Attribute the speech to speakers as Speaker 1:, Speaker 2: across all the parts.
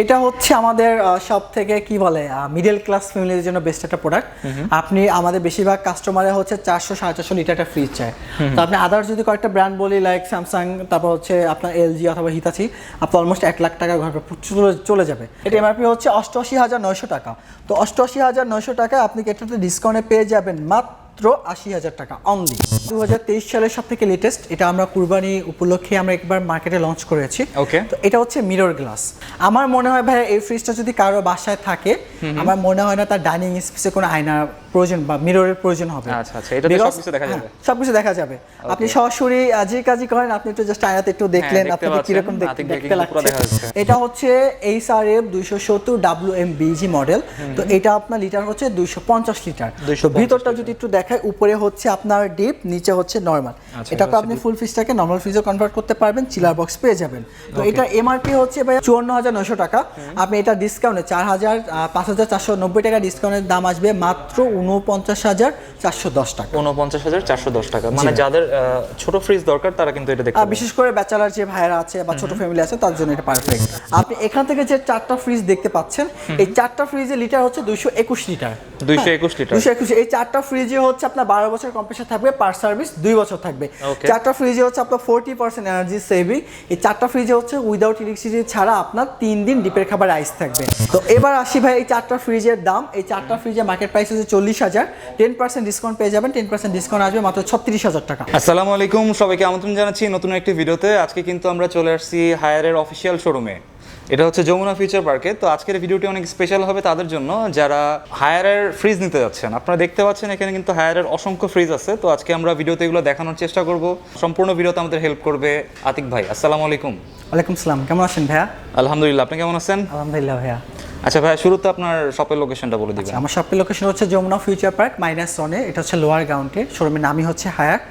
Speaker 1: এটা হচ্ছে আমাদের সব থেকে কি বলে মিডল ক্লাস ফ্যামিলির জন্য বেস্ট একটা প্রোডাক্ট। আপনি আমাদের বেশিরভাগ কাস্টমারে হচ্ছে 400-450 লিটার একটা ফ্রিজ চায়। তো আপনি আদার্স যদি কয়েকটা ব্র্যান্ড বলি লাইক স্যামসাং, তারপর হচ্ছে আপনার এলজি অথবা হিতাচি, আপনার অলমোস্ট 1 লাখ টাকা ঘর চলে যাবে। এটা এমআরপি হচ্ছে 88,900 টাকা। তো 88,900 টাকায় আপনি এটাতে ডিসকাউন্টে পেয়ে যাবেন মাত্র 80,000 টাকা অনলি। 2023 সালের সব থেকে লেটেস্ট, এটা আমরা কুরবানি উপলক্ষে আমরা একবার মার্কেটে লঞ্চ করেছি।
Speaker 2: ওকে,
Speaker 1: তো এটা হচ্ছে মিরর গ্লাস। আমার মনে হয় ভাই এই ফ্রিজটা যদি কারো বাসায় থাকে, আমার মনে হয় না তার ডাইনিং স্পেসে কোনো আয়নার প্রয়োজন বা মিররের প্রয়োজন হবে।
Speaker 2: আচ্ছা আচ্ছা, এটাতে সবকিছু দেখা যাবে।
Speaker 1: সবকিছু দেখা যাবে। আপনি সরাসরি যে কাজই করেন, আপনি একটু জাস্ট আয়নাতে একটু দেখলেন আপনাকে কি রকম দেখতে লাগছে। এটা হচ্ছে HRF 270 WMBG মডেল। তো এটা আপনার লিটার হচ্ছে 250 লিটার। তো ভিতরটা যদি একটু দেখায়, উপরে হচ্ছে আপনার ডিপ, নিচে হচ্ছে নরমাল। এটাকে আপনি ফুল ফ্রিজটাকে নরমাল ফ্রিজে কনভার্ট করতে পারবেন, চিলার বক্স পেয়ে যাবেন। তো এটা এমআরপি হচ্ছে ভাই 54,900 টাকা। আপনি এটা ডিসকাউন্টে 5,490 টাকা ডিসকাউন্টের দাম আসবে মাত্র 49,410 টাকা।
Speaker 2: 49,410 টাকা। মানে যাদের ছোট ফ্রিজ দরকার তারা কিন্তু এটা দেখতে পারেন।
Speaker 1: বিশেষ করে ব্যাচেলার যে ভাইরা আছে বা ছোট ফ্যামিলি আছে তার জন্য এটা পারফেক্ট। আপনি এখান থেকে যে 4টা ফ্রিজ দেখতে পাচ্ছেন, এই 4টা ফ্রিজের লিটার হচ্ছে 221 লিটার।
Speaker 2: 221 লিটার।
Speaker 1: 221। এই 4টা ফ্রিজে হচ্ছে আপনার 12 বছর কম্প্রেসার থাকবে, পার সার্ভিস 2 বছর থাকবে। 4টা ফ্রিজে হচ্ছে আপনার 40% এনার্জি সেভিং। এই 4টা ফ্রিজে হচ্ছে উইদাউট ইলেকট্রিসিটি ছাড়া আপনার 3 দিন ডিপের খাবার আইস থাকবে। তো এবার আসি ভাই এই 4টা ফ্রিজের দাম। এই 4টা ফ্রিজের মার্কেট প্রাইস হচ্ছে 40,000। 10% ডিসকাউন্ট পেয়ে যাবেন। 10% ডিসকাউন্ট আসবে মাত্র 36,000 টাকা।
Speaker 2: আসসালামু আলাইকুম, সবাইকে আমন্ত্রণ জানাচ্ছি নতুন একটি ভিডিওতে। আজকে কিন্তু আমরা চলে আসছি হায়ারের অফিসিয়াল শোরুমে। এটা হচ্ছে যমুনা ফিউচার পার্কে। তো আজকের ভিডিওটি অনেক স্পেশাল হবে তাদের জন্য যারা হায়ারের ফ্রিজ নিতে যাচ্ছেন। আপনারা দেখতে পাচ্ছেন এখানে কিন্তু হায়ারের অসংখ্য ফ্রিজ আছে। তো আজকে আমরা ভিডিওতে এগুলো দেখানোর চেষ্টা করব। সম্পূর্ণ ভিডিওতে আমাদের হেল্প করবে আতিক ভাই। আসসালামু আলাইকুম।
Speaker 1: ওয়ালাইকুম সালাম, কেমন আছেন ভাইয়া?
Speaker 2: আলহামদুলিল্লাহ, আপনি কেমন আছেন?
Speaker 1: আলহামদুলিল্লাহ ভাইয়া।
Speaker 2: আচ্ছা ভাইয়া, শুরুতে আপনার শপের লোকেশনটা বলে দিবেন।
Speaker 1: আমার শপের লোকেশন হচ্ছে যমুনা ফিউচার পার্ক -1। এটা হচ্ছে লোয়ার গ্রাউন্ডে। শোরুমের নামই হচ্ছে হায়ার।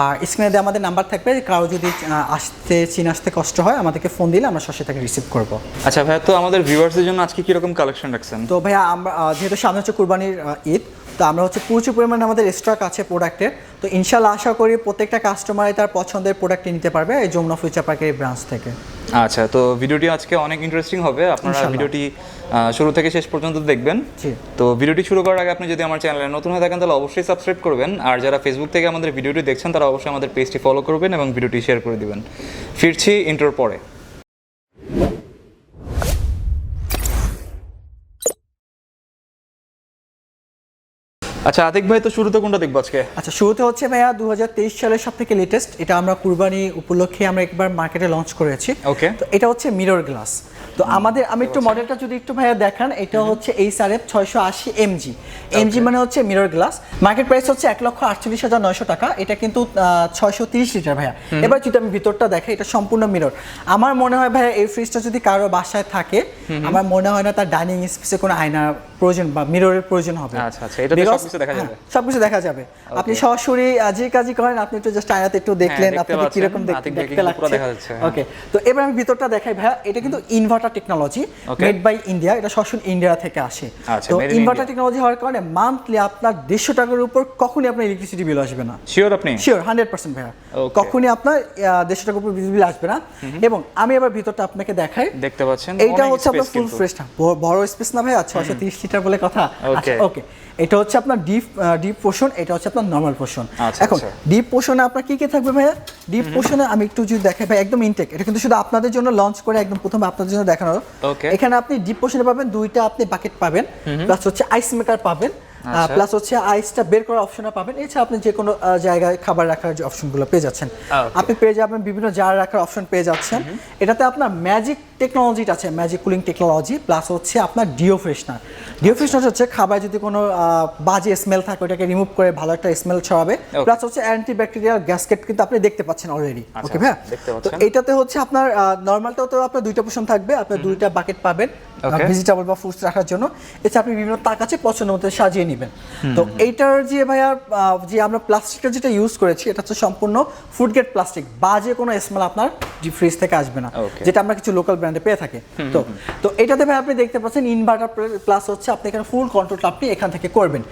Speaker 1: আর স্ক্রিনে দিয়ে আমাদের নাম্বার থাকবে, কারো যদি আসতে কষ্ট হয় আমাদেরকে ফোন দিলে আমরা সরাসরি তাকে রিসিভ করব।
Speaker 2: আচ্ছা ভাইয়া, তো আমাদের ভিউয়ার্সদের জন্য আজকে কিরকম কালেকশন রাখছেন?
Speaker 1: তো ভাইয়া আমরা যেহেতু সামনে হচ্ছে কুরবানির ঈদ, তো আমরা হচ্ছে প্রচুর পরিমাণে আমাদের স্টক আছে প্রোডাক্টের। তো ইনশাল্লাহ আশা করি প্রত্যেকটা কাস্টমারই তার পছন্দের প্রোডাক্টটি নিতে পারবে এই যমুনা ফিউচার পার্কের এই ব্রাঞ্চ থেকে।
Speaker 2: আচ্ছা, তো ভিডিওটি আজকে অনেক ইন্টারেস্টিং হবে। আপনারা ভিডিওটি শুরু থেকে শেষ পর্যন্ত দেখবেন। তো ভিডিওটি শুরু করার আগে আপনি যদি আমার চ্যানেলে নতুন হয়ে থাকেন তাহলে অবশ্যই সাবস্ক্রাইব করবেন। আর যারা ফেসবুক থেকে আমাদের ভিডিওটি দেখছেন তারা অবশ্যই আমাদের পেজটি ফলো করবেন এবং ভিডিওটি শেয়ার করে দিবেন। ফিরছি ইন্ট্রোর পরে। আচ্ছা আতিক ভাই, তো শুরুতে কোনটা দেখবো আজকে?
Speaker 1: আচ্ছা, শুরুতে হচ্ছে ভাইয়া 2023 সালের সব থেকে লেটেস্ট, এটা আমরা কুরবানি উপলক্ষে আমরা একবার মার্কেটে লঞ্চ করেছি।
Speaker 2: ওকে,
Speaker 1: তো এটা হচ্ছে মিরর গ্লাস। তো আমি একটু মডেলটা যদি একটু ভাইয়া দেখান, এটা হচ্ছে HRF 680 MG মানে হচ্ছে মিরর গ্লাস। মার্কেট প্রাইস হচ্ছে 1,48,900 টাকা। এটা কিন্তু 630 লিটার ভাইয়া। এবার যদি আমি ভিতরটা দেখাই, এটা সম্পূর্ণ মিরর। আমার মনে হয় ভাইয়া এই ফ্রিজটা যদি কারো বাসায় থাকে, আমার মনে হয় না তার ডাইনিং স্পেসে কোনো আয়নার প্রয়োজন বা মিররের প্রয়োজন হবে।
Speaker 2: আচ্ছা আচ্ছা, এটাতে সবকিছু দেখা যাবে।
Speaker 1: সবকিছু দেখা যাবে। আপনি সরাসরি যে কাজই করেন, আপনি একটু জাস্ট আয়নাতে একটু দেখলেন আপনাকে কি রকম দেখতে লাগছে। ওকে, তো এবার আমি ভিতরটা দেখাই ভাইয়া। এটা কিন্তু inverter technology, made by India. এটা সরাসরি ইন্ডিয়া থেকে আসে।
Speaker 2: আচ্ছা,
Speaker 1: তো ইনভার্টার টেকনোলজি হওয়ার কারণে মান্থলি আপনার 150 টাকার উপর কখনোই আপনার ইলেকট্রিসিটি বিল আসবে না।
Speaker 2: শিওর আপনি?
Speaker 1: শিওর 100% ভাইয়া। কখনোই আপনার 150 টাকার উপর বিল আসবে না। এবং আমি এবার ভিতরটা আপনাকে দেখাই।
Speaker 2: দেখতে পাচ্ছেন
Speaker 1: এইটা হচ্ছে আপনার ফুল ফ্রেশ, বড় স্পেস না ভাইয়া, 630 লিটার বলে কথা। আচ্ছা ওকে, এটা হচ্ছে আপনার ডিপ পোর্শন, এটা হচ্ছে আপনার নরমাল পোর্শন। এখন ডিপ পোর্শনে আপনার কি কি থাকবে ভাইয়া? ডিপ পোর্শনে আমি একটু যদি দেখাই ভাই, একদম ইনটেক। এটা কিন্তু শুধু আপনাদের জন্য লঞ্চ করে একদম প্রথমে আপনাদের জন্য দেখানো। এখানে আপনি ডিপ পোর্শনে পাবেন 2টা আপনি বাকেট পাবেন, প্লাস হচ্ছে আইস মেকার পাবেন, প্লাস হচ্ছে আইসটা বের করার অপশনও পাবেন। এছাড়া আপনি যে কোনো জায়গায় খাবার রাখার যে অপশনগুলো পেয়ে যাচ্ছেন। আপনি পেয়ে যাবেন বিভিন্ন জার রাখার অপশন পেয়ে যাচ্ছেন। এটাতে আপনার ম্যাজিক টেকনোলজিটা আছে, ম্যাজিক কুলিং টেকনোলজি, প্লাস হচ্ছে আপনার ডিও ফ্রেশনার। ডিও ফ্রেশনার হচ্ছে খাবার যদি কোনো বাজে স্মেল থাকে ওটাকে রিমুভ করে ভালো একটা স্মেল ছড়াবে। প্লাস হচ্ছে অ্যান্টি ব্যাকটেরিয়াল গ্যাসকেট কিন্তু আপনি দেখতে পাচ্ছেন অলরেডি। ওকে ভাইয়া, তো এটাতে হচ্ছে আপনার নর্মালটাও তো আপনার 2টা পোর্শন থাকবে, আপনার 2টা বাকেট পাবেন ভেজিটেবল বা ফ্রুটস রাখার জন্য। এছাড়া আপনি বিভিন্ন তাক আছে পছন্দ মতো সাজিয়ে নেবেন। নেবেন। তো এইটার যে ভাইয়া যে আমরা প্লাস্টিকটা যেটা ইউজ করেছি এটা হচ্ছে সম্পূর্ণ ফুড গ্রেড প্লাস্টিক, বাজে কোনো স্মেল আপনার ডিপ ফ্রিজ থেকে আসবে না, যেটা আমরা কিছু লোকাল ব্র্যান্ডে পেয়ে থাকি। তো এটাতে ভাই আপনি দেখতে পাচ্ছেন ইনভার্টার প্লাস হচ্ছে আপনি এখানে ফুল কন্ট্রোলটা আপনি এখান থেকে করবেন।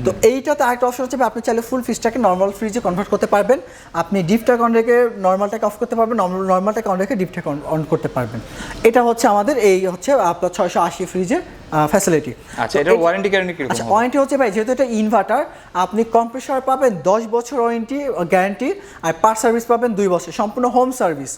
Speaker 1: তো এইটাতে আরেকটা অপশন হচ্ছে আপনি চাইলে ফুল ফ্রিজটাকে নর্মাল ফ্রিজে কনভার্ট করতে পারবেন, আপনি ডিপটাকে অন রেখে নর্মালটাকে অফ করতে পারবেন, নর্মালটাকে অন রেখে ডিপটাকে অন করতে পারবেন। এটা হচ্ছে আমাদের এই হচ্ছে আপনার 680 ফ্রিজের ফ্যাসিলিটি।
Speaker 2: আচ্ছা, এটার ওয়ারেন্টি গ্যারান্টি কি রকম?
Speaker 1: আচ্ছা, ওয়ারেন্টি হচ্ছে ভাই যেহেতু এটা ইনভার্টার, আপনি কম্প্রেসর পাবেন 10 বছর ওয়ারেন্টি গ্যারান্টি, আর পার্ট সার্ভিস পাবেন 2 বছর, সম্পূর্ণ হোম সার্ভিস।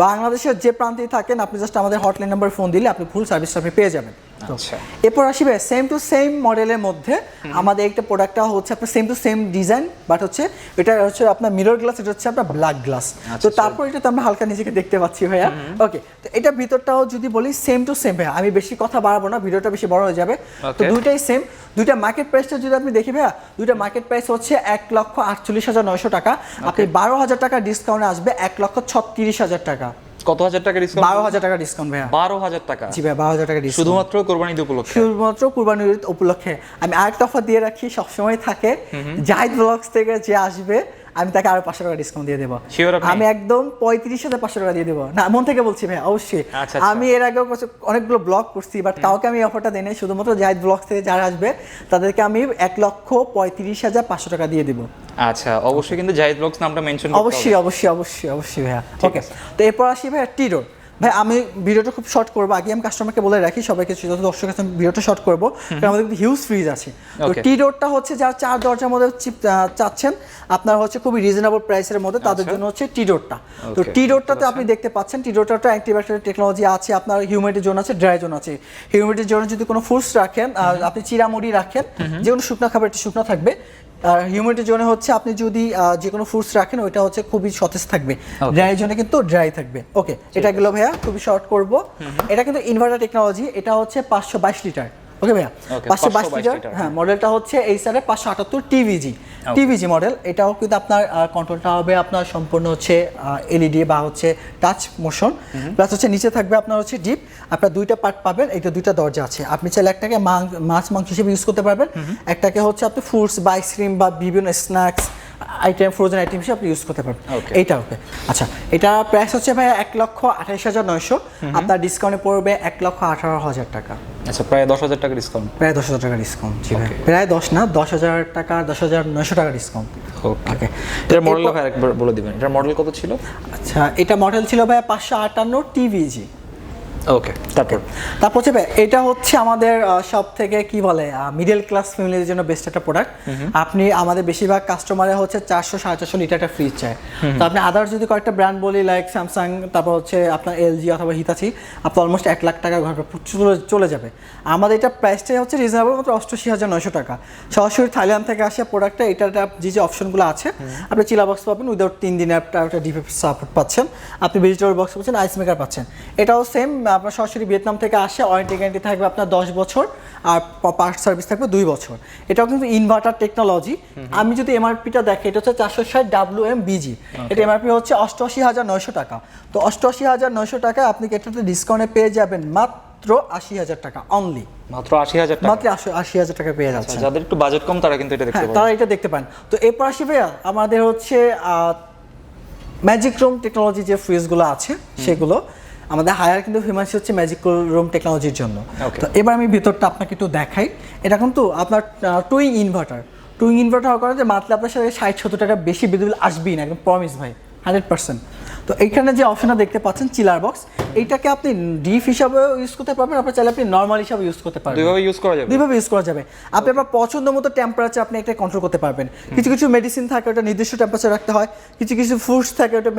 Speaker 1: বাংলাদেশের যে প্রান্তেই থাকেন আপনি জাস্ট আমাদের হটলাইন নাম্বার ফোন দিলে আপনি ফুল সার্ভিসটা আপনি পেয়ে যাবেন।
Speaker 2: আচ্ছা,
Speaker 1: এরপর আসবে সেম টু সেম মডেলের মধ্যে আমাদের একটা প্রোডাক্টটা হচ্ছে আপনার same to same design, but হচ্ছে এটা হচ্ছে আপনার মিরর গ্লাস, এটা হচ্ছে আপনার ব্ল্যাক গ্লাস। তো তারপর এটাতে আমরা হালকা নিজেকে দেখতে পাচ্ছি ভাইয়া। ওকে, তো এটা ভিতরটাও যদি বলি সেম টু সেম ভাইয়া, আমি বেশি কথা বাড়াবো না, ভিডিওটা বেশি বড় হয়ে যাবে। তো দুইটাই সেম, দুইটা মার্কেট প্রাইসটা যদি আপনি দেখি ভাইয়া, দুইটা মার্কেট প্রাইস হচ্ছে 1,48,900 টাকা, আপনি 12,000 টাকা ডিসকাউন্টে আসবে 1,36,000 টাকা।
Speaker 2: কত হাজার টাকা ডিসকাউন্ট?
Speaker 1: 12,000 টাকা ডিসকাউন্ট ভাইয়া।
Speaker 2: 12,000 টাকা?
Speaker 1: জি ভাই, 12,000 টাকা ডিসকাউন্ট
Speaker 2: শুধুমাত্র কোরবানি ঈদ উপলক্ষে?
Speaker 1: শুধুমাত্র কোরবানি ঈদ উপলক্ষে। আমি আরেকটা অফার দিয়ে রাখি, সবসময় থাকে, জাহিদ ব্লগস থেকে যে আসবে আমি তাকে আরো 500 টাকা ডিসকাউন্ট দিয়ে দেবো। আমি একদম 35,500 টাকা দিয়ে দেবো, না মন থেকে বলছি ভাই, অবশ্যই। আমি এর আগেও অনেকগুলো ব্লগ করছি, বাট কাউকে আমি অফারটা দিই নাই, শুধুমাত্র জাহিদ ব্লগস থেকে যারা আসবে তাদেরকে আমি 1,35,500 টাকা দিয়ে দেবো।
Speaker 2: আচ্ছা, অবশ্যই কিন্তু জাহিদ ব্লগস নামটা মেনশন করতে হবে।
Speaker 1: অবশ্যই অবশ্যই অবশ্যই অবশ্যই ভাইয়া। ওকে, তো এরপর আসি ভাইয়া টি-ডোর। ভাই আমি ভিডিওটা খুব শর্ট করবো, আগে আমি কাস্টমারকে বলে রাখি সবাইকে, যত দর্শক আছে ভিডিওটা শর্ট করবো, কারণ আমাদের হিউজ ফ্রিজ আছে। তো টি-ডোরটা হচ্ছে যারা 4 দরজার মধ্যে চাচ্ছেন আপনার হচ্ছে খুবই রিজনেবল প্রাইসের মধ্যে, তাদের জন্য হচ্ছে টি-ডোরটা। তো টি-ডোরটাতে আপনি দেখতে পাচ্ছেন টি-ডোরটা অ্যান্টিব্যাকটেরিয়াল টেকনোলজি আছে, আপনার হিউমিডিটি জোন আছে, ড্রাই জোন আছে। হিউমিডিটি জোনে যদি কোনো ফুডস রাখেন, আপনি চিরামুড়ি রাখেন, যে কোনো শুকনো খাবার একটু শুকনো থাকবে। হিউমিডিটি জোনে হচ্ছে আপনি যদি যে কোনো ফ্রুটস রাখেন ওইটা হচ্ছে খুবই সতেজ থাকবে, ড্রাই জোনে কিন্তু ড্রাই থাকবে। ওকে, এটা গেল ভাইয়া, খুবই শর্ট করব। এটা কিন্তু ইনভার্টার টেকনোলজি, এটা হচ্ছে 522 লিটার। ওকে ভাইয়া, 522 লিটার। হ্যাঁ, মডেলটা হচ্ছে এই সারে 578 টিভিজি মডেল। এটাও কিন্তু আপনার কন্ট্রোলটা হবে আপনার সম্পূর্ণ হচ্ছে এলইডি বা হচ্ছে টাচ মোশন, প্লাস হচ্ছে নিচে থাকবে আপনার হচ্ছে ডিপ। আপনার দুইটা পার্ট পাবেন, এটা দুইটা দরজা আছে। আপনি চাইলে একটাকে মাছ মাংস হিসেবে ইউজ করতে পারবেন, একটাকে হচ্ছে আপনি ফ্রুটস বা আইসক্রিম বা বিভিন্ন স্ন্যাক্স আইটেম, ফ্রোজেন আইটেম হিসেবে আপনি ইউজ করতে পারবেন। এইটা ওকে। আচ্ছা, এটা প্রাইস হচ্ছে ভাই 1,28,900, আপনার ডিসকাউন্টে পড়বে 1,18,000 টাকা।
Speaker 2: আচ্ছা, প্রায় 10,000 টাকা ডিসকাউন্ট? প্রায়
Speaker 1: 10,000 টাকা ডিসকাউন্ট। জি ভাই, প্রায় 10 না, 10,000 টাকা, 10,900 টাকা ডিসকাউন্ট।
Speaker 2: ওকে, এটার মডেল আরেকবার বলে দিবেন, এটার মডেল কত ছিল?
Speaker 1: আচ্ছা, এটা মডেল ছিল ভাই 558 টিভিজি।
Speaker 2: ওকে, তারপর
Speaker 1: হচ্ছে ভাই এটা হচ্ছে আমাদের সব থেকে কি বলে মিডল ক্লাস ফ্যামিলির জন্য বেস্ট একটা প্রোডাক্ট। আপনি আমাদের বেশিরভাগ কাস্টমারে হচ্ছে 400-450 লিটার একটা ফ্রিজ চায়। তো আপনি আদার্স যদি কয়েকটা ব্র্যান্ড বলি লাইক স্যামসাং, তারপর হচ্ছে আপনার এলজি অথবা হিতাচি, আপনার অলমোস্ট 1 লাখ টাকা ঘর চলে যাবে। আমাদের এটা প্রাইসটাই হচ্ছে রিজনেবল, মাত্র 88,900 টাকা। সরাসরি থাইল্যান্ড থেকে আসা প্রোডাক্টটা, এটার যে অপশনগুলো আছে, আপনি চিলা বক্স পাবেন উইদাউট 3 দিনের একটা ডিপ সাপোর্ট পাচ্ছেন, আপনি ভেজিটেবল বক্স পাচ্ছেন, আইস মেকার পাচ্ছেন। এটাও সেম, আপনার সরাসরি ভিয়েতনাম থেকে আসে, ওয়ারেন্টি গ্যারান্টি থাকবে আপনার 10 বছর, আর পার্ট সার্ভিস থাকবে 2 বছর। এটাও কিন্তু ইনভার্টার টেকনোলজি। আমি যদি এমআরপিটা দেখি, এটা হচ্ছে 460 WMBG, এটা এমআরপি হচ্ছে 88,900 টাকা। তো 88,900 টাকা আপনি এটাতে ডিসকাউন্টে পেয়ে যাবেন মাত্র 80,000 টাকা অনলি।
Speaker 2: মাত্র 80,000 টাকা?
Speaker 1: মাত্র 80,000 টাকা পেয়ে যাচ্ছে।
Speaker 2: যাদের একটু বাজেট কম তারা কিন্তু এটা দেখতে পারেন।
Speaker 1: তারা এটা দেখতে পান। তো এরপর আসি ভাইয়া আমাদের হচ্ছে ম্যাজিক রুম টেকনোলজি যে ফ্রিজগুলো আছে সেগুলো আমাদের হায়ার কিন্তু ফেমাস হচ্ছে ম্যাজিক রুম টেকনোলজির জন্য। তো এবার আমি ভিতরটা আপনাকে একটু দেখাই। এটা কিন্তু আপনার টুইং ইনভার্টার হওয়ার কারণে যে মাত্র আপনার সাথে 60-70 টাকা বেশি বিদ্যুৎ আসবেই না, একদম প্রমিস ভাই, 100%। তো এইখানে যে অপশনটা দেখতে পাচ্ছেন চিলার বক্স, এইটাকে আপনি ডিপ হিসাবে ইউজ করতে পারবেন, আপনার চাইলে আপনি নর্মাল হিসাবে ইউজ করতে পারবেন। দুইভাবে ইউজ করা যাবে। আপনি আপনার পছন্দ মতো টেম্পারেচার আপনি এটা কন্ট্রোল করতে পারবেন। কিছু কিছু মেডিসিন থাকে ওটা নির্দিষ্ট টেম্পারেচার রাখতে হয়, কিছু কিছু ফ্রুটস থাকে ওটা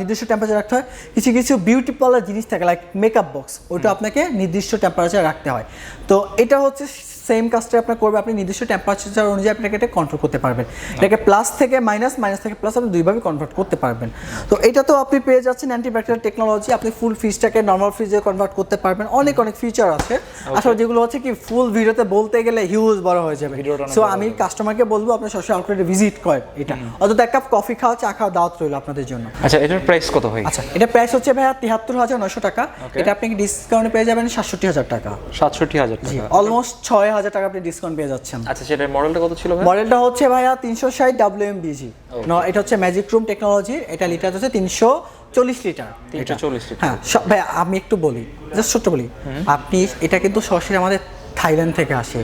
Speaker 1: নির্দিষ্ট টেম্পারেচার রাখতে হয়, কিছু কিছু বিউটি পার্লার জিনিস থাকে লাইক মেকআপ বক্স, ওটা আপনাকে নির্দিষ্ট টেম্পারেচার রাখতে হয়। তো এটা হচ্ছে সেম কাজটা আপনার করবে, আপনি নির্দিষ্ট টেম্পারেচার অনুযায়ী আপনাকে এটা কন্ট্রোল করতে পারবেন। এটাকে প্লাস থেকে মাইনাস, মাইনাস থেকে প্লাস আপনি দুইভাবে কনভার্ট করতে পারবেন। তো এটা তো আপনি পেয়ে যাচ্ছেন অ্যান্টিব্যাকটেরিয়াল টেকনোলজি, আপনি ফুল ফ্রিজটাকে নর্মাল ফ্রিজে কনভার্ট করতে পারবেন। অনেক ফিচার আছে আসলে, যেগুলো হচ্ছে কি ফুল ভিডিওতে বলতে গেলে হিউজ বড় হয়ে যাবে। সো আমি কাস্টমারকে বলবো আপনি সরাসরি আউটলেটে ভিজিট করেন। এটা অন্তত এক কাপ কফি খাওয়া, চা খাওয়া দাওয়াত রইল আপনাদের জন্য।
Speaker 2: আচ্ছা, এটার প্রাইস কত ভাই?
Speaker 1: আচ্ছা, এটা প্রাইস হচ্ছে ভাইয়া ৭৩,৯০০ টাকা। এটা আপনি ডিসকাউন্টে পেয়ে যাবেন ৬৭,০০০ টাকা।
Speaker 2: ৬৭,০০০ টাকা,
Speaker 1: অলমোস্ট ৬,০০০ টাকা আপনি ডিসকাউন্ট পেয়ে যাচ্ছেন।
Speaker 2: আচ্ছা, সেটার মডেলটা কত ছিল ভাই?
Speaker 1: মডেলটা হচ্ছে ভাইয়া ৩৬০ WMBG। এটা হচ্ছে ম্যাজিক রুম টেকনোলজির। এটা লিটার হচ্ছে ৩৪০ লিটার।
Speaker 2: ৩৪০ লিটার।
Speaker 1: হ্যাঁ ভাইয়া, আমি একটু বলি, জাস্ট ছোট্ট বলি, আপনি এটা কিন্তু সরাসরি আমাদের থাইল্যান্ড থেকে আসে।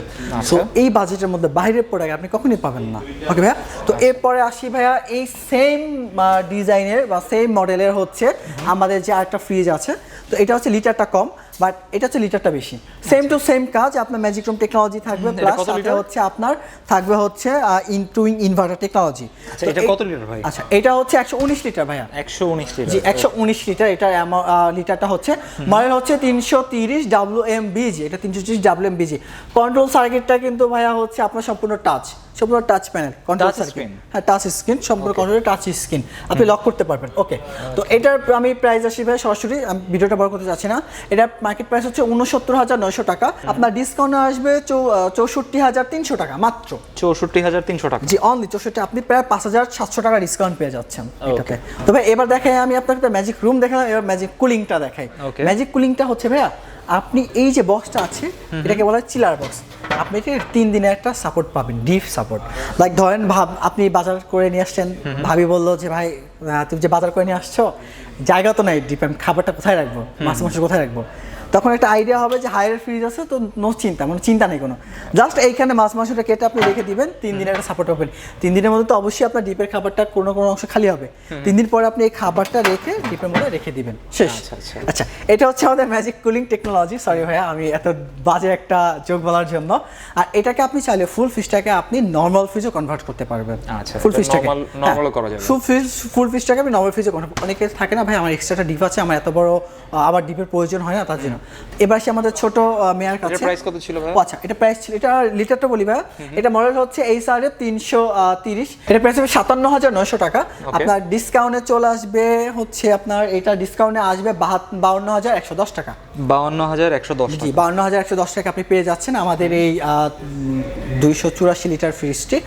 Speaker 1: সো এই বাজেটের মধ্যে বাইরের প্রোডাক্ট আপনি কখনই পাবেন না। ওকে ভাইয়া, তো এরপরে আসি ভাইয়া, এই সেম ডিজাইনের বা সেম মডেলের হচ্ছে আমাদের যে আরেকটা ফ্রিজ আছে। তো এটা হচ্ছে লিটারটা কম, বাট এটা হচ্ছে লিটারটা বেশি। সেম টু সেম কাজ, আপনার ম্যাজিক রুম টেকনোলজি থাকবে, প্লাস সাথে হচ্ছে আপনার থাকবে হচ্ছে ইনভার্টার টেকনোলজি।
Speaker 2: আচ্ছা, এটা কত লিটার ভাই?
Speaker 1: আচ্ছা, এটা হচ্ছে ১১৯ লিটার ভাইয়া।
Speaker 2: ১১৯ লিটার?
Speaker 1: জি, ১১৯ লিটার। এটা লিটারটা হচ্ছে মডেল হচ্ছে ৩৩০ WMBG। এটা ৩৩০ WMBG। কন্ট্রোল সার্কিটটা কিন্তু ভাইয়া হচ্ছে আপনার সম্পূর্ণ টাচ প্যানেল কন্ট্রোল সার্কিট। হ্যাঁ, টাচ স্ক্রিন, সম্পূর্ণ কন্ট্রোল টাচ স্ক্রিন, আপনি লক করতে পারবেন। ওকে, তো এটার আমি প্রাইস আসি ভাই সরাসরি, আমি ভিডিওটা বড় করতে চাচ্ছি না। এটা মার্কেট প্রাইস হচ্ছে ৬৯,৯০০ টাকা। আপনার ডিসকাউন্ট আসবে ৬৪,৩০০ টাকা মাত্র।
Speaker 2: ৬৪,৩০০ টাকা?
Speaker 1: জি, অনলি ৬৪। আপনি প্রায় ৫,৭০০ টাকা ডিসকাউন্ট পেয়ে যাচ্ছেন এটাতে। তবে এবার দেখাই আমি আপনাকে ম্যাজিক রুম দেখালাম, এবার ম্যাজিক কুলিংটা দেখাই। ম্যাজিক কুলিংটা হচ্ছে ভাইয়া, আপনি এই যে বক্সটা আছে এটাকে বলা হয় চিলার বক্স। আপনি এটা ৩ দিনের একটা সাপোর্ট পাবেন, ডিপ সাপোর্ট। লাইক ধরেন আপনি বাজার করে নিয়ে আসছেন, ভাবি বললো যে ভাই তুমি যে বাজার করে নিয়ে আসছো, জায়গা তো নাই ডিপ, আমি খাবারটা কোথায় রাখবো, মাছ মাংস কোথায় রাখবো, তখন একটা আইডিয়া হবে যে হায়ার ফ্রিজ আছে, তো নো চিন্তা, মানে চিন্তা নেই কোনো, জাস্ট এইখানে মাছ মাংসটা কেটে আপনি রেখে দিবেন। 3 দিনের একটা সাপোর্ট পাবেন। 3 দিনের মধ্যে তো অবশ্যই আপনার ডিপের খাবারটা কোনো অংশ খালি হবে। 3 দিন পরে আপনি এই খাবারটা রেখে ডিপের মধ্যে রেখে দিবেন, শেষ। আচ্ছা, এটা হচ্ছে আমাদের ম্যাজিক কুলিং টেকনোলজি। সরি ভাইয়া, আমি এত বাজে একটা যোগ বলার জন্য। আর এটাকে আপনি চাইলে ফুল ফ্রিজটাকে আপনি নর্মাল ফ্রিজে কনভার্ট করতে পারবেন।
Speaker 2: আচ্ছা,
Speaker 1: ফুল ফ্রিজটাকে
Speaker 2: নরমাল করা যাবে।
Speaker 1: ফুল ফ্রিজটাকে আপনি নর্মাল ফ্রিজে কনভার্ট, অনেকে থাকে না ভাই আমার এক্সট্রা ডিপ আছে, আমার এত বড় আবার ডিপের প্রয়োজন হয় না, তার জন্য। এবার সে আমাদের ছোট মেয়ার কাছে।
Speaker 2: প্রাইস কত ছিল ভাই?
Speaker 1: আচ্ছা, এটা প্রাইস ছিল, এটা লিটারটা বলি ভাই, এটা মডেল হচ্ছে HRF 330। এটা প্রাইস হবে ৫৭,৯০০ টাকা। আপনার ডিসকাউন্টে চলে আসবে হচ্ছে আপনার এটা ডিসকাউন্টে আসবে ৫২,১১০ টাকা।
Speaker 2: ৫২,১১০
Speaker 1: জি, ৫২,১১০ টাকা আপনি পেয়ে যাচ্ছেন আমাদের এই ২৮৪ লিটার ফ্রিজটি।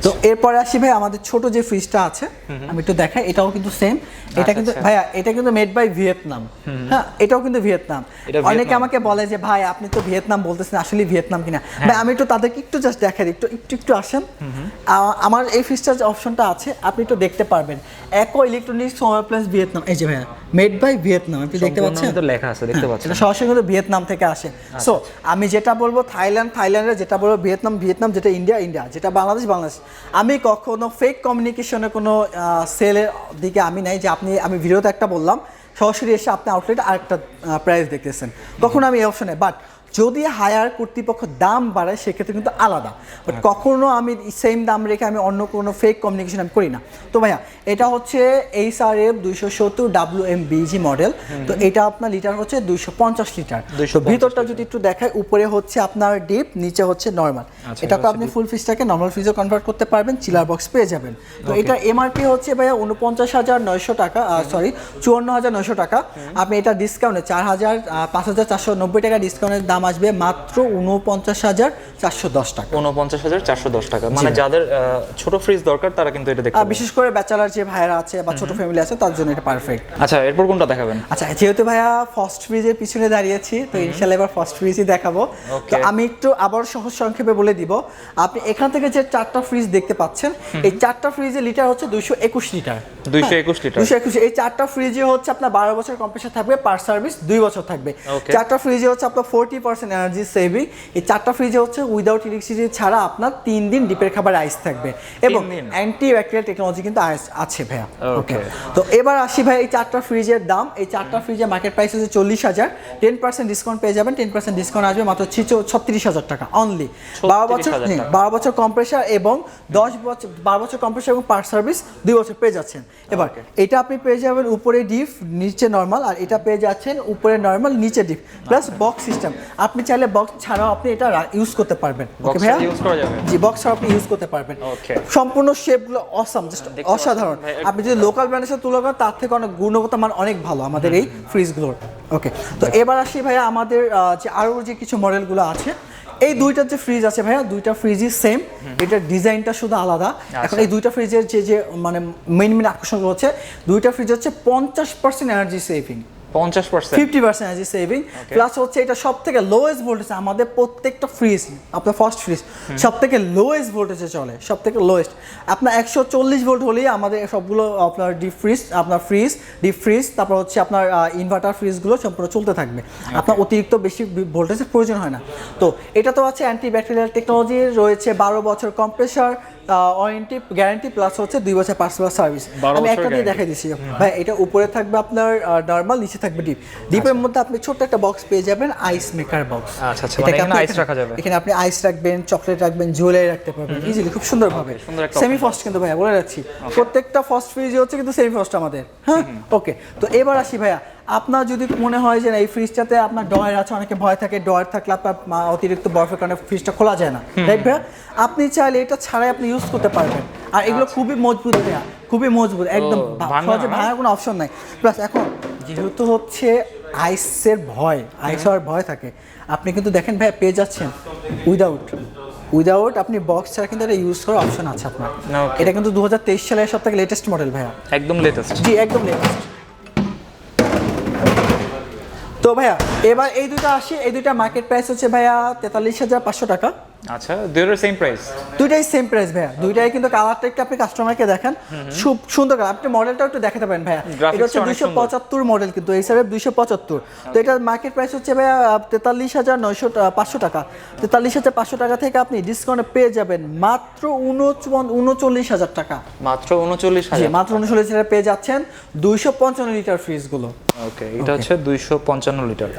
Speaker 1: তো এরপরে আসি ভাই আমাদের ছোট যে ফ্রিজটা আছে, আমি একটু দেখাই। এটাও কিন্তু সেম। এটা কিন্তু ভাইয়া, এটা কিন্তু মেড বাই ভিয়েতনাম। হ্যাঁ, এটাও কিন্তু ভিয়েতনাম। অনেকে আমাকে বলে যে ভাই আপনি তো ভিয়েতনাম বলতেছেন, আসলে ভিয়েতনাম কিনা। ভাই আমি একটু তাদেরকে একটু জাস্ট দেখাই, একটু আসেন। আমার এই ফ্রিজটার যে অপশনটা আছে আপনি একটু দেখতে পারবেন, একো ইলেকট্রনিক্স সোলার প্লাস ভিয়েতনাম। এই যে ভাইয়া, মেড বাই ভিয়েতনাম, আপনি দেখতে পাচ্ছেন,
Speaker 2: লেখা আছে, দেখতে পাচ্ছেন।
Speaker 1: এটা সরাসরি কিন্তু ভিয়েতনাম থেকে আসে। সো আমি যেটা বলবো থাইল্যান্ডের, যেটা বলবো ভিয়েতনাম, যেটা ইন্ডিয়া, যেটা বাংলাদেশ। আমি কখনো ফেক কমিউনিকেশনের কোনো সেলের দিকে আমি নাই যে আমি ভিডিওতে একটা বললাম, সরাসরি এসে আপনি আউটলেটে আরেকটা প্রাইস দেখতেছেন, কখনো আমি এই অপশনে। বাট যদি হায়ার কর্তৃপক্ষ দাম বাড়ায় সেক্ষেত্রে কিন্তু আলাদা, বাট কখনো আমি সেম দাম রেখে আমি অন্য কোনো ফেক কমিউনিকেশন আমি করি না। তো ভাইয়া, এটা হচ্ছে HRF ২৭০ WMBG মডেল। তো এটা আপনার লিটার হচ্ছে ২৫০ লিটার। ভিতরটা যদি একটু দেখায়, উপরে হচ্ছে আপনার ডিপ, নিচে হচ্ছে নর্মাল। এটাকে আপনি ফুল ফ্রিজটাকে নর্মাল ফ্রিজে কনভার্ট করতে পারবেন, চিলার বক্স পেয়ে যাবেন। তো এটা MRP হচ্ছে ভাইয়া ৪৯,৯০০ টাকা, সরি ৫৪,৯০০ টাকা। আপনি এটা ডিসকাউন্টে ৫,৪৯০ টাকা ডিসকাউন্টের দাম আসবে মাত্র ৪৯,৪১০ টাকা।
Speaker 2: ৪৯,৪১০ টাকা। মানে যাদের ছোট ফ্রিজ দরকার তারা কিন্তু এটা দেখতে পাবে,
Speaker 1: বিশেষ করে ব্যাচেলার যে ভাইরা আছে বা ছোট ফ্যামিলি আছে তার জন্য এটা পারফেক্ট।
Speaker 2: আচ্ছা, এরপর কোনটা দেখাবেন?
Speaker 1: আচ্ছা, যেহেতু ভাইয়া ফার্স্ট ফ্রিজের পিছনে দাঁড়িয়েছি, তো ইনশাআল্লাহ এবার ফার্স্ট ফ্রিজই দেখাবো। তো আমি একটু আবার সহজ সংক্ষেপে বলে দিব, আপনি এখান থেকে যে 4টা ফ্রিজ দেখতে পাচ্ছেন, এই 4টা ফ্রিজের লিটার হচ্ছে ২২১ লিটার।
Speaker 2: ২২১ লিটার।
Speaker 1: ২২১। এই 4টা ফ্রিজে হচ্ছে আপনার 12 বছর কম্প্রেসার থাকবে, পার সার্ভিস 2 বছর থাকবে। 4টা ফ্রিজে হচ্ছে আপনার 40% এনার্জি সেভিং। এই 4টা ফ্রিজে হচ্ছে উইদাউট ইলেকট্রিসিটি ছাড়া আপনার 3 দিন ডিপের খাবার আইস থাকবে, এবং অ্যান্টি ব্যাকটেরিয়াল টেকনোলজি কিন্তু আছে ভাইয়া। ওকে, তো এবার আসি ভাই এই 4টা ফ্রিজের দাম। এই 4টা ফ্রিজের মার্কেট প্রাইস হচ্ছে ৪০,০০০। 10% ডিসকাউন্ট পেয়ে যাবেন। 10% ডিসকাউন্ট আসবে মাত্র ৩৬,০০০ টাকা অনলি। 12 বছর কম্প্রেসার এবং 12 বছর কম্প্রেসার এবং পার্ট সার্ভিস 2 বছর পেয়ে যাচ্ছেন। এবার এটা আপনি পেয়ে যাবেন উপরে ডিপ, নিচে নর্মাল, আর এটা পেয়ে যাচ্ছেন উপরে নর্মাল, নিচে ডিপ, প্লাস বক্স সিস্টেম। আপনি চাইলে বক্স ছাড়াও আপনি এটা ইউজ করতে পারবেন। ওকে ভাইয়া,
Speaker 2: ইউজ করা যাবে?
Speaker 1: জি, বক্স ছাড়াও আপনি ইউজ করতে পারবেন।
Speaker 2: ওকে,
Speaker 1: সম্পূর্ণ শেপগুলো অসাম, জাস্ট অসাধারণ। আপনি যদি লোকাল ব্র্যান্ডের সাথে তুলনা করেন তার থেকে অনেক গুণগত মান অনেক ভালো আমাদের এই ফ্রিজগুলোর। ওকে, তো এবার আসি ভাইয়া আমাদের যে আরও যে কিছু মডেলগুলো আছে। এই দুইটার যে ফ্রিজ আছে ভাইয়া, দুইটা ফ্রিজই সেম, এটার ডিজাইনটা শুধু আলাদা। এখন এই দুইটা ফ্রিজের যে মানে মেইন আকর্ষণগুলো হচ্ছে, দুইটা ফ্রিজ হচ্ছে 50% energy saving, 50% energy saving, plus হচ্ছে এটা সব থেকে লোয়েস্ট ভোল্টেজ। আমাদের প্রত্যেকটা ফ্রিজ, আপনার ফার্স্ট ফ্রিজ সব থেকে লোয়েস্ট ভোল্টেজে চলে, সব থেকে লোয়েস্ট। আপনার 140 ভোল্ট হলেই আমাদের সবগুলো আপনার ডিপ ফ্রিজ, তারপর হচ্ছে আপনার ইনভার্টার ফ্রিজগুলো সম্পূর্ণ চলতে থাকবে। আপনার অতিরিক্ত বেশি ভোল্টেজের প্রয়োজন হয় না। তো এটা তো আছে অ্যান্টি ব্যাকটেরিয়াল টেকনোলজি, রয়েছে 12 বছর কম্প্রেসার ওয়ারেন্টি গ্যারান্টি, প্লাস হচ্ছে 2 বছর পার্সোনাল সার্ভিস। আমি একটা দিয়ে দেখাই দিচ্ছি ভাই। এটা উপরে থাকবে আপনার নরমাল, নিচে থাকবে ডিপ। ডিপের মধ্যে আপনি ছোট্ট একটা বক্স পেয়ে যাবেন, আইস মেকার বক্স।
Speaker 2: আচ্ছা, মানে এখানে আইস রাখা যাবে।
Speaker 1: এখানে আপনি আইস রাখবেন, চকলেট রাখবেন, জুয়েলারি রাখতে পারবেন ইজিলি, খুব সুন্দরভাবে। সেমি ফ্রস্ট কিন্তু ভাইয়া বলে রাখছি, প্রত্যেকটা ফার্স্ট ফ্রিজ হচ্ছে কিন্তু সেমি ফ্রস্ট আমাদের। হ্যাঁ, ওকে। তো এবার আসি ভাইয়া, আপনার যদি মনে হয় যে এই ফ্রিজটাতে আপনার ডয়ার আছে, অনেকে ভয় থাকে ডয়ার থাকলে আপনার অতিরিক্ত বরফের কারণে ফ্রিজটা খোলা যায় না, রাইট ভাইয়া? আপনি চাইলে এটা ছাড়াই আপনি ইউজ করতে পারবেন। আর এগুলো খুবই মজবুত ভাইয়া, খুবই মজবুত, একদম সহজে ভাঙার কোনো অপশন নাই। প্লাস এখন যেহেতু হচ্ছে আইসের ভয়, আইস হওয়ার ভয় থাকে, আপনি কিন্তু দেখেন ভাইয়া পেয়ে যাচ্ছেন উইদাউট আপনি বক্স ছাড়া কিন্তু এটা ইউজ করার অপশন আছে আপনার। এটা কিন্তু 2023 সালের সব থেকে লেটেস্ট মডেল ভাইয়া,
Speaker 2: একদম লেটেস্ট।
Speaker 1: জি, একদম লেটেস্ট। তো ভাইয়া এবার এই দুটো আসি, এই দুটা মার্কেট প্রাইস হচ্ছে ভাইয়া 43,500 টাকা।
Speaker 2: আচ্ছা, দুটোর সেম প্রাইস? দুইটাই
Speaker 1: সেম প্রাইস ভাইয়া, দুইটাই কিন্তু কালারটা একটু আপনি কাস্টমারকে দেখেন, খুব সুন্দর কালার। আপনি মডেলটা একটু দেখাতে পারেন ভাইয়া, এটা হচ্ছে 275 মডেল, কিন্তু এই সাইডে 275। তো এটার মার্কেট প্রাইস হচ্ছে ভাইয়া 43,500 টাকা। 43,500 টাকা থেকে আপনি ডিসকাউন্টে পেয়ে যাবেন মাত্র 39,000 টাকা।
Speaker 2: মাত্র 39,000?
Speaker 1: মাত্র 39,000 পেয়ে যাচ্ছেন 255 লিটার ফ্রিজগুলো।
Speaker 2: ওকে, এটা হচ্ছে 255 লিটার।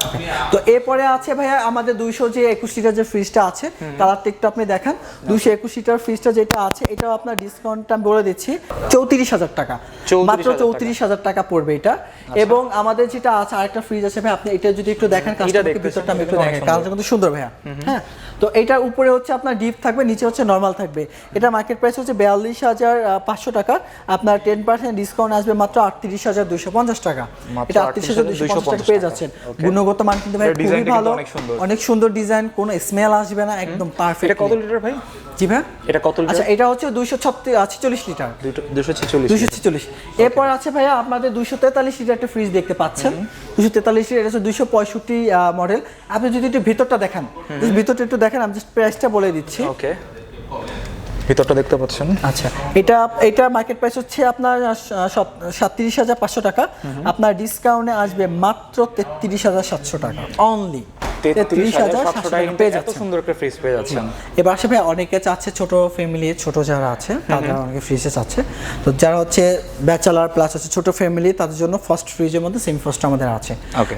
Speaker 1: তো এরপরে আছে ভাইয়া আমাদের 221 লিটার যে ফ্রিজটা আছে, কালারটা একটু আপনি দেখেন। 221 লিটার ফ্রিজটা যেটা আছে, এটাও আপনার ডিসকাউন্টটা বলে দিচ্ছি 34,000 টাকা, মাত্র 34,000 টাকা পড়বে এটা। এবং আমাদের যেটা আছে আরেকটা ফ্রিজ আছে ভাই, আপনি এটা যদি একটু দেখেন, কাস্টমারকে ভিতরটা আমি একটু দেখাই, কালারটা কিন্তু সুন্দর ভাইয়া। হ্যাঁ, তো এটার উপরে হচ্ছে আপনার ডিপ থাকবে, নিচে হচ্ছে নরমাল থাকবে। এটা মার্কেট প্রাইস হচ্ছে 42,500 টাকা, আপনার 10% ডিসকাউন্ট আসবে মাত্র 38,250 টাকা। এটা 38,250 টাকা পেয়ে যাচ্ছেন। গুণগত মান কিন্তু ভাই খুবই ভালো, অনেক সুন্দর ডিজাইন, কোনো স্মেল আসবে না, একদম পারফেক্ট।
Speaker 2: এটা কত লিটার ভাই?
Speaker 1: জি ভাই,
Speaker 2: এটা কত লিটার?
Speaker 1: আচ্ছা, এটা হচ্ছে 246 লিটার। 246। এরপর আছে ভাইয়া আপনাদের 243 লিটার একটা ফ্রিজ দেখতে পাচ্ছেন। 243 লিটার, এটা হচ্ছে 265 মডেল। আপনি যদি একটু ভিতরটা দেখেন, ভিতরটা একটু দেখেন, আমি জাস্ট প্রাইসটা বলে দিচ্ছি।
Speaker 2: ওকে, ভিতরটা দেখতে পাচ্ছেন।
Speaker 1: আচ্ছা, এটা মার্কেট প্রাইস হচ্ছে আপনার 37,500 টাকা। আপনার ডিসকাউন্টে আসবে মাত্র 33,700 টাকা অনলি। 33,700 টাকা পেয়ে যাচ্ছেন, এত সুন্দর একটা ফ্রিজ পেয়ে যাচ্ছেন। এবার আসে ভাই, অনেকে চাচ্ছে ছোট ফ্যামিলি, ছোট যারা আছে তারা অনেকে ফ্রিজে চাচ্ছে। তো যারা হচ্ছে ব্যাচেলার প্লাস হচ্ছে ছোট ফ্যামিলি, তাদের জন্য ফার্স্ট ফ্রিজের মধ্যে সেমি ফার্স্ট আমাদের আছে।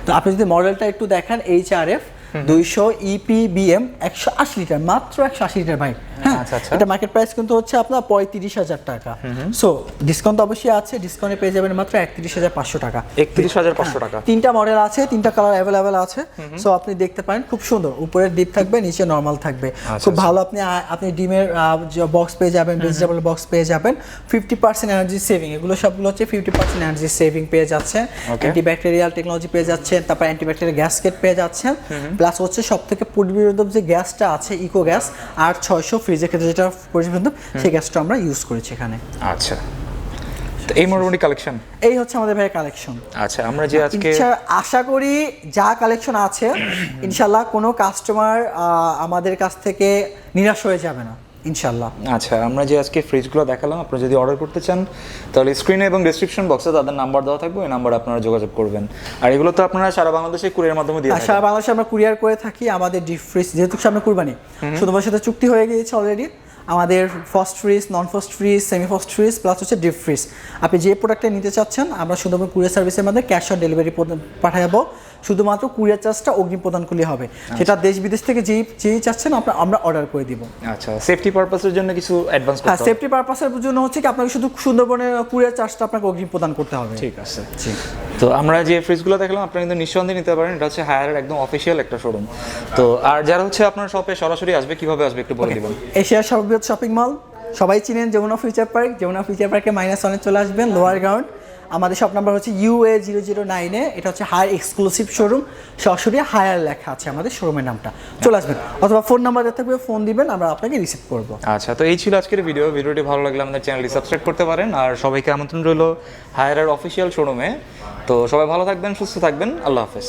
Speaker 1: তো আপনি যদি মডেলটা একটু দেখেন, HRF 200 EPBM 180 লিটার, মাত্র 180 লিটার ভাই। হ্যাঁ, এটা মার্কেট প্রাইস কিন্তু হচ্ছে আপনার 35,000 টাকা। সো ডিসকাউন্ট অবশ্যই আছে, ডিসকাউন্টে পেয়ে যাবেন মাত্র 31,500 টাকা।
Speaker 2: 31,500 টাকা।
Speaker 1: তিনটা মডেল আছে, তিনটা কালার অ্যাভেলেবেল আছে। সো আপনি দেখতে পারেন, খুব সুন্দর, উপরে ডিপ থাকবে, নিচে নরমাল থাকবে, খুব ভালো। আপনি ডিমের বক্স পেয়ে যাবেন, ভেজিটেবল বক্স পেয়ে যাবেন, 50% এনার্জি সেভিং। এগুলো সবগুলো হচ্ছে 50% এনার্জি সেভিং পেয়ে যাচ্ছেন, অ্যান্টিব্যাকটেরিয়াল টেকনোলজি পেয়ে যাচ্ছেন, তারপর অ্যান্টিব্যাকটেরিয়াল গ্যাসকেট পেয়ে যাচ্ছেন, প্লাস হচ্ছে সবথেকে পরিবেশবান্ধব যে গ্যাসটা আছে, ইকো গ্যাস 8600 ফ্রিজের ক্ষেত্রে যেটা পরিবেশবান্ধব, সেই গ্যাসটা আমরা ইউজ করেছি এখানে।
Speaker 2: আচ্ছা, তো এই মোটামুটি কালেকশন,
Speaker 1: এই হচ্ছে আমাদের ভাই কালেকশন।
Speaker 2: আচ্ছা, আমরা যে আজকে
Speaker 1: আশা করি যা কালেকশন আছে, ইনশাআল্লাহ কোনো কাস্টমার আমাদের কাছ থেকে নিরাশ হয়ে যাবে না, ইনশাআল্লাহ।
Speaker 2: আচ্ছা, আমরা যে আজকে ফ্রিজগুলো দেখালাম, আপনারা যদি অর্ডার করতে চান তাহলে স্ক্রিনে এবং ডেসক্রিপশন বক্সে তাদের নাম্বার দেওয়া থাকবে, ওই নাম্বারে আপনারা যোগাযোগ করবেন। আর এগুলো তো আপনারা সারা বাংলাদেশে কুরিয়ার মাধ্যমে দিয়ে থাকেন।
Speaker 1: সারা বাংলাদেশে আমরা কুরিয়ার করে থাকি। আমাদের ডিপ ফ্রিজ যেহেতু সামনে কুরবানি, শুধুমাত্র সাথে চুক্তি হয়ে গিয়েছে অলরেডি। আমাদের frost fridge, non frost fridge, semi frost fridge plus হচ্ছে ডিপ ফ্রিজ, আপনি যে প্রোডাক্টটা নিতে চাচ্ছেন আমরা শুধুমাত্র কুরিয়ার সার্ভিসের মধ্যে ক্যাশ অন ডেলিভারি পাঠাবো। শুধুমাত্র কুরিয়ার চার্জটা অগ্রিম প্রদান করলে হবে, সেটা দেশ বিদেশ থেকে যেই চাচ্ছেন আমরা অর্ডার করে দিব।
Speaker 2: আচ্ছা, সেফটি পারপাসের জন্য কিছু অ্যাডভান্স করতে হবে?
Speaker 1: হ্যাঁ, সেফটি পারপাসের জন্য হচ্ছে কি আপনাকে শুধু সুন্দরবনের কুরিয়ার চার্জটা আপনাকে অগ্রিম প্রদান করতে হবে।
Speaker 2: ঠিক আছে। তো আমরা যে ফ্রিজগুলো দেখলাম আপনারা কিন্তু নিঃসন্দেহে নিতে পারেন, এটা হচ্ছে হায়ারের একদম অফিসিয়াল একটা শোরুম। তো আর যারা হচ্ছে আপনার শপে সরাসরি আসবে কিভাবে আসবে একটু বলে দিবেন।
Speaker 1: এশিয়ার সর্ববৃহৎ শপিং মল সবাই চিনেন Jamuna Future Park, Jamuna Future পার্কে -1 চলে আসবেন, লোয়ার গ্রাউন্ড। আমাদের শপ নাম্বার হচ্ছে UA009 এটা হচ্ছে হায়ার এক্সক্লুসিভ শোরুম, সরাসরি হায়ার লেখা আছে আমাদের শোরুমের নামটা, চলে আসবেন। অথবা ফোন নাম্বার দেওয়া থাকবে, ফোন দিবেন, আমরা আপনাকে রিসিভ করব।
Speaker 2: আচ্ছা, তো এই ছিল আজকের ভিডিওটি ভালো লাগলে আমাদের চ্যানেলটি সাবস্ক্রাইব করতে পারেন, আর সবাইকে আমন্ত্রণ রইল হায়ারের অফিসিয়াল শোরুমে। তো সবাই ভালো থাকবেন, সুস্থ থাকবেন, আল্লাহ হাফেজ।